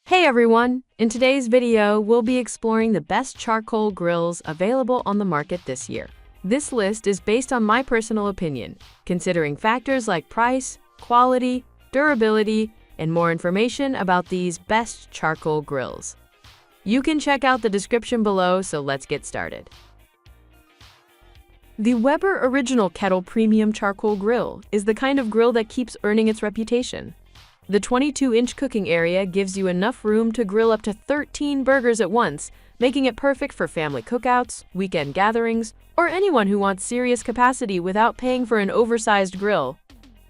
Hey everyone! In today's video, we'll be exploring the best charcoal grills available on the market this year. This list is based on my personal opinion, considering factors like price, quality, durability, and more information about these best charcoal grills. You can check out the description below, so let's get started. The Weber Original Kettle Premium Charcoal Grill is the kind of grill that keeps earning its reputation. The 22-inch cooking area gives you enough room to grill up to 13 burgers at once, making it perfect for family cookouts, weekend gatherings, or anyone who wants serious capacity without paying for an oversized grill.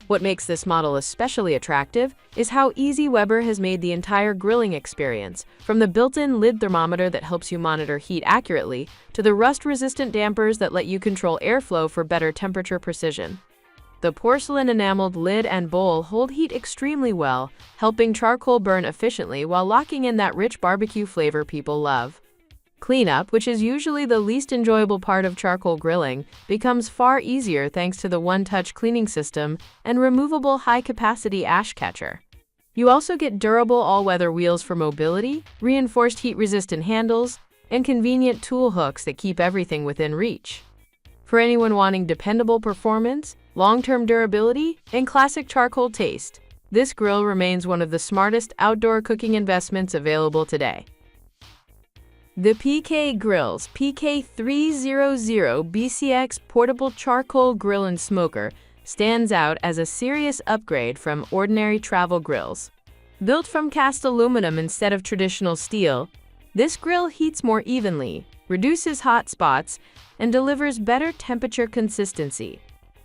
What makes this model especially attractive is how easy Weber has made the entire grilling experience, from the built-in lid thermometer that helps you monitor heat accurately, to the rust-resistant dampers that let you control airflow for better temperature precision. The porcelain enameled lid and bowl hold heat extremely well, helping charcoal burn efficiently while locking in that rich barbecue flavor people love. Cleanup, which is usually the least enjoyable part of charcoal grilling, becomes far easier thanks to the one-touch cleaning system and removable high-capacity ash catcher. You also get durable all-weather wheels for mobility, reinforced heat-resistant handles, and convenient tool hooks that keep everything within reach. For anyone wanting dependable performance, long-term durability, and classic charcoal taste, this grill remains one of the smartest outdoor cooking investments available today. The Grills PK300-BCX Portable Charcoal Grill and Smoker stands out as a serious upgrade from ordinary travel grills. Built from cast aluminum instead of traditional steel, this grill heats more evenly, reduces hot spots, and delivers better temperature consistency.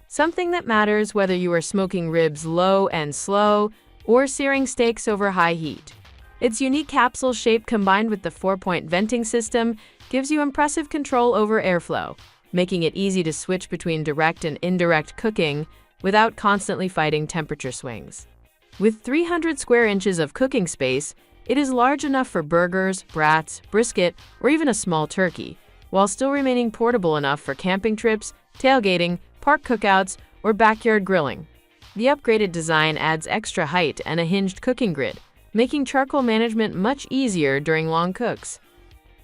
Something that matters whether you are smoking ribs low and slow or searing steaks over high heat. Its unique capsule shape combined with the 4-point venting system gives you impressive control over airflow, making it easy to switch between direct and indirect cooking without constantly fighting temperature swings. With 300 square inches of cooking space, it is large enough for burgers, brats, brisket, or even a small turkey, while still remaining portable enough for camping trips, tailgating, park cookouts, or backyard grilling. The upgraded design adds extra height and a hinged cooking grid, making charcoal management much easier during long cooks.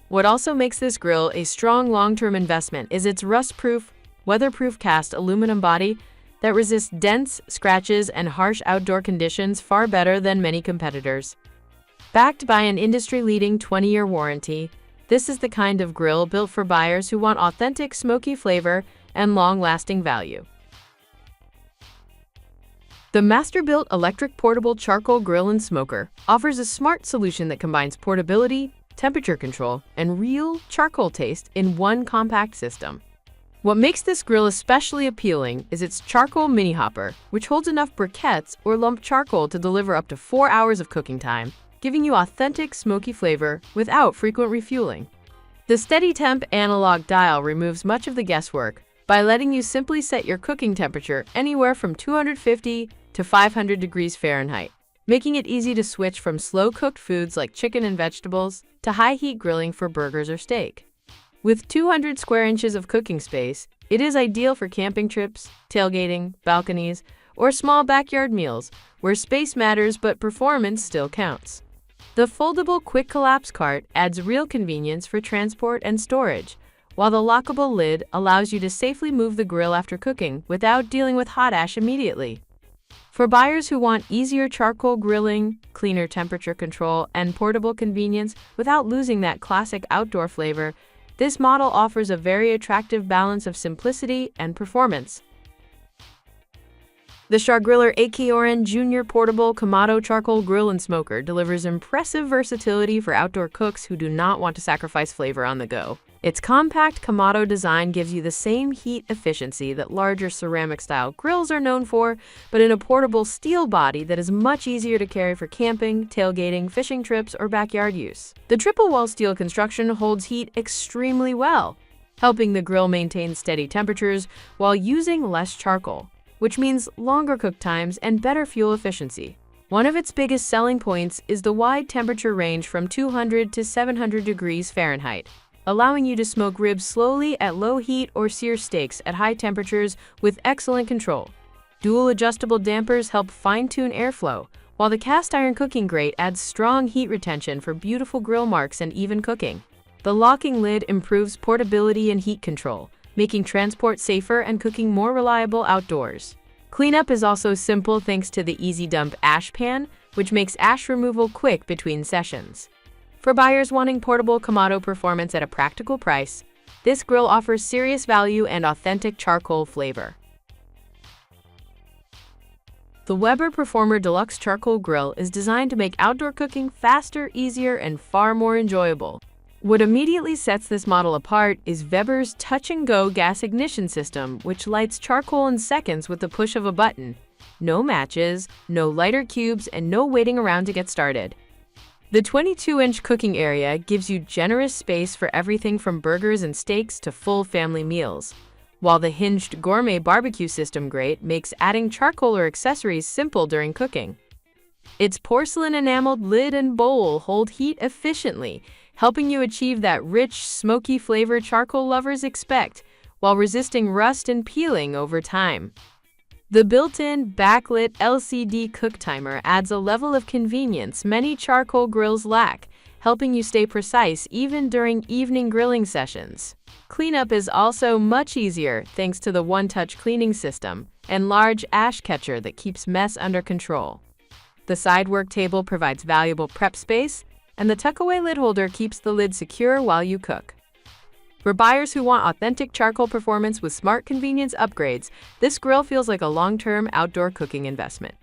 What also makes this grill a strong long-term investment is its rust-proof, weatherproof cast aluminum body that resists dents, scratches, and harsh outdoor conditions far better than many competitors. Backed by an industry-leading 20-year warranty, this is the kind of grill built for buyers who want authentic smoky flavor and long-lasting value. The Masterbuilt Electric Portable Charcoal Grill and Smoker offers a smart solution that combines portability, temperature control, and real charcoal taste in one compact system. What makes this grill especially appealing is its charcoal mini hopper, which holds enough briquettes or lumped charcoal to deliver up to 4 hours of cooking time, giving you authentic smoky flavor without frequent refueling. The steady temp analog dial removes much of the guesswork by letting you simply set your cooking temperature anywhere from 250 to 500 degrees Fahrenheit, making it easy to switch from slow-cooked foods like chicken and vegetables to high-heat grilling for burgers or steak. With 200 square inches of cooking space, it is ideal for camping trips, tailgating, balconies, or small backyard meals where space matters but performance still counts. The foldable quick collapse cart adds real convenience for transport and storage, while the lockable lid allows you to safely move the grill after cooking without dealing with hot ash immediately. For buyers who want easier charcoal grilling, cleaner temperature control, and portable convenience without losing that classic outdoor flavor, this model offers a very attractive balance of simplicity and performance. The Char-Griller Akorn Junior Portable Kamado Charcoal Grill and Smoker delivers impressive versatility for outdoor cooks who do not want to sacrifice flavor on the go. Its compact Kamado design gives you the same heat efficiency that larger ceramic-style grills are known for, but in a portable steel body that is much easier to carry for camping, tailgating, fishing trips, or backyard use. The triple-wall steel construction holds heat extremely well, helping the grill maintain steady temperatures while using less charcoal, which means longer cook times and better fuel efficiency. One of its biggest selling points is the wide temperature range from 200 to 700 degrees Fahrenheit, allowing you to smoke ribs slowly at low heat or sear steaks at high temperatures with excellent control. Dual adjustable dampers help fine-tune airflow, while the cast iron cooking grate adds strong heat retention for beautiful grill marks and even cooking. The locking lid improves portability and heat control, making transport safer and cooking more reliable outdoors. Cleanup is also simple thanks to the easy dump ash pan, which makes ash removal quick between sessions. For buyers wanting portable Kamado performance at a practical price, this grill offers serious value and authentic charcoal flavor. The Weber Performer Deluxe Charcoal Grill is designed to make outdoor cooking faster, easier, and far more enjoyable. What immediately sets this model apart is Weber's touch-and-go gas ignition system, which lights charcoal in seconds with the push of a button. No matches, no lighter cubes, and no waiting around to get started. The 22-inch cooking area gives you generous space for everything from burgers and steaks to full family meals, while the hinged gourmet barbecue system grate makes adding charcoal or accessories simple during cooking. Its porcelain enameled lid and bowl hold heat efficiently, helping you achieve that rich, smoky flavor charcoal lovers expect, while resisting rust and peeling over time. The built-in, backlit LCD cook timer adds a level of convenience many charcoal grills lack, helping you stay precise even during evening grilling sessions. Cleanup is also much easier thanks to the one-touch cleaning system and large ash catcher that keeps mess under control. The side work table provides valuable prep space, and the tuck-away lid holder keeps the lid secure while you cook. For buyers who want authentic charcoal performance with smart convenience upgrades, this grill feels like a long-term outdoor cooking investment.